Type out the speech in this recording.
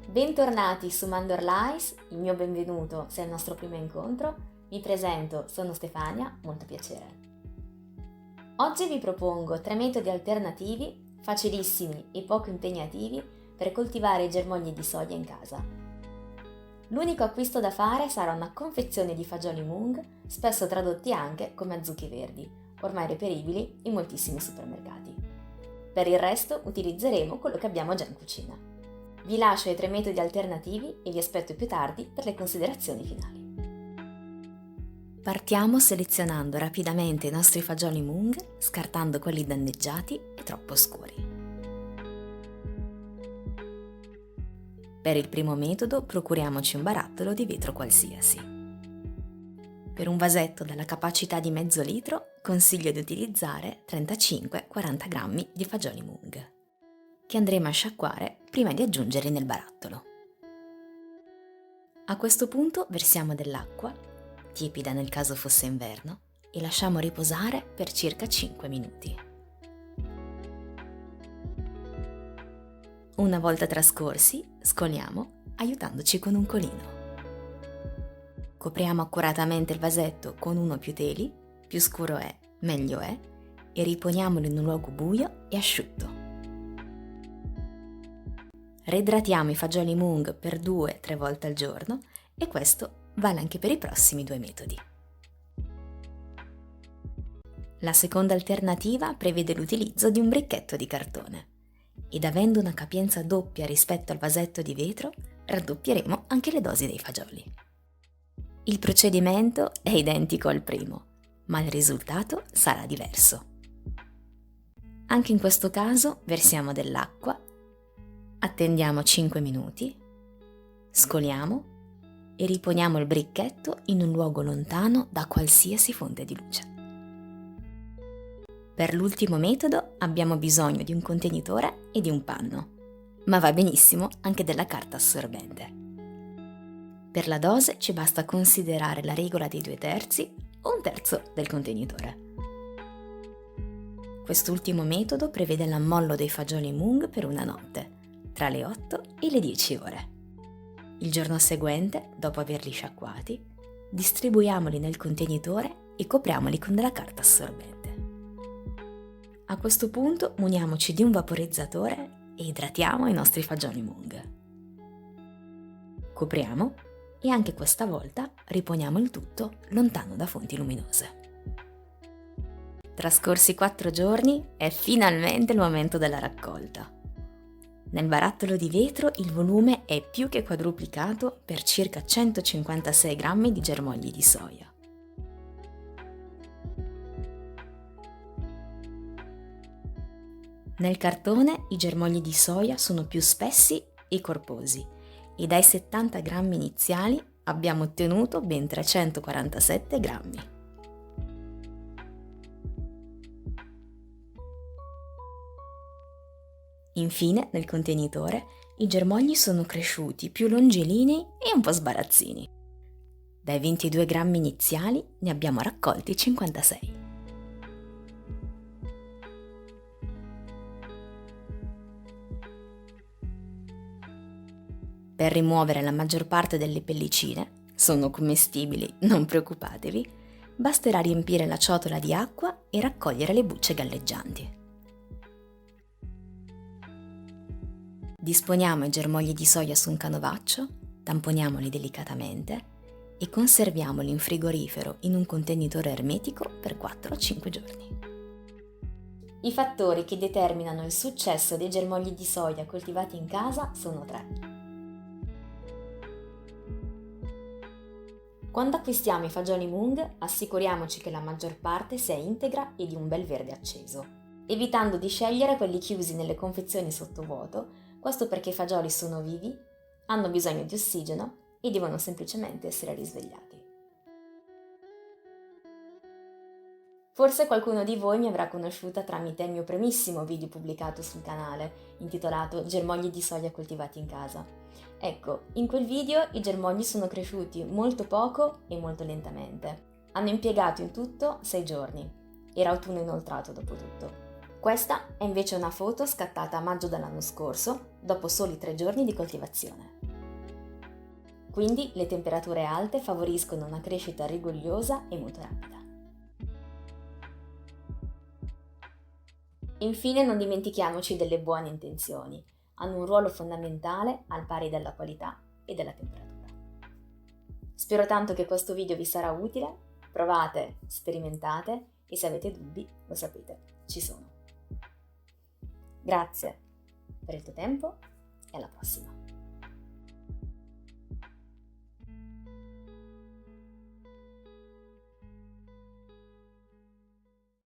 Bentornati su Mandorl Lies, il mio benvenuto se è il nostro primo incontro. Mi presento, sono Stefania, molto piacere. Oggi vi propongo 3 metodi alternativi, facilissimi e poco impegnativi, per coltivare i germogli di soia in casa. L'unico acquisto da fare sarà una confezione di fagioli Mung, spesso tradotti anche come zucchi verdi, ormai reperibili in moltissimi supermercati. Per il resto utilizzeremo quello che abbiamo già in cucina. Vi lascio i 3 metodi alternativi e vi aspetto più tardi per le considerazioni finali. Partiamo selezionando rapidamente i nostri fagioli Mung, scartando quelli danneggiati e troppo scuri. Per il primo metodo procuriamoci un barattolo di vetro qualsiasi. Per un vasetto dalla capacità di mezzo litro consiglio di utilizzare 35-40 grammi di fagioli Mung, che andremo a sciacquare prima di aggiungerli nel barattolo. A questo punto versiamo dell'acqua, tiepida nel caso fosse inverno, e lasciamo riposare per circa 5 minuti. Una volta trascorsi, scoliamo aiutandoci con un colino. Copriamo accuratamente il vasetto con uno o più teli, più scuro è, meglio è, e riponiamolo in un luogo buio e asciutto. Reidratiamo i fagioli Mung per 2-3 volte al giorno e questo vale anche per i prossimi 2 metodi. La seconda alternativa prevede l'utilizzo di un bricchetto di cartone ed avendo una capienza doppia rispetto al vasetto di vetro, raddoppieremo anche le dosi dei fagioli. Il procedimento è identico al primo, ma il risultato sarà diverso. Anche in questo caso versiamo dell'acqua, attendiamo 5 minuti, scoliamo e riponiamo il bricchetto in un luogo lontano da qualsiasi fonte di luce. Per l'ultimo metodo abbiamo bisogno di un contenitore e di un panno, ma va benissimo anche della carta assorbente. Per la dose ci basta considerare la regola dei 2/3 o 1/3 del contenitore. Quest'ultimo metodo prevede l'ammollo dei fagioli Mung per una notte, tra le 8 e le 10 ore. Il giorno seguente, dopo averli sciacquati, distribuiamoli nel contenitore e copriamoli con della carta assorbente. A questo punto muniamoci di un vaporizzatore e idratiamo i nostri fagioli Mung. Copriamo e anche questa volta riponiamo il tutto lontano da fonti luminose. Trascorsi 4 giorni è finalmente il momento della raccolta. Nel barattolo di vetro il volume è più che quadruplicato per circa 156 grammi di germogli di soia. Nel cartone i germogli di soia sono più spessi e corposi e dai 70 grammi iniziali abbiamo ottenuto ben 347 grammi. Infine, nel contenitore, i germogli sono cresciuti più longilinei e un po' sbarazzini. Dai 22 grammi iniziali ne abbiamo raccolti 56. Per rimuovere la maggior parte delle pellicine, sono commestibili, non preoccupatevi, basterà riempire la ciotola di acqua e raccogliere le bucce galleggianti. Disponiamo i germogli di soia su un canovaccio, tamponiamoli delicatamente e conserviamoli in frigorifero in un contenitore ermetico per 4-5 giorni. I fattori che determinano il successo dei germogli di soia coltivati in casa sono 3. Quando acquistiamo i fagioli Mung, assicuriamoci che la maggior parte sia integra e di un bel verde acceso, evitando di scegliere quelli chiusi nelle confezioni sottovuoto. Questo perché i fagioli sono vivi, hanno bisogno di ossigeno e devono semplicemente essere risvegliati. Forse qualcuno di voi mi avrà conosciuta tramite il mio primissimo video pubblicato sul canale, intitolato Germogli di soia coltivati in casa. Ecco, in quel video i germogli sono cresciuti molto poco e molto lentamente. Hanno impiegato in tutto 6 giorni. Era autunno inoltrato dopo tutto. Questa è invece una foto scattata a maggio dell'anno scorso, dopo soli 3 giorni di coltivazione. Quindi le temperature alte favoriscono una crescita rigogliosa e molto rapida. Infine non dimentichiamoci delle buone intenzioni, hanno un ruolo fondamentale al pari della qualità e della temperatura. Spero tanto che questo video vi sarà utile, provate, sperimentate e se avete dubbi, lo sapete, ci sono. Grazie per il tuo tempo e alla prossima!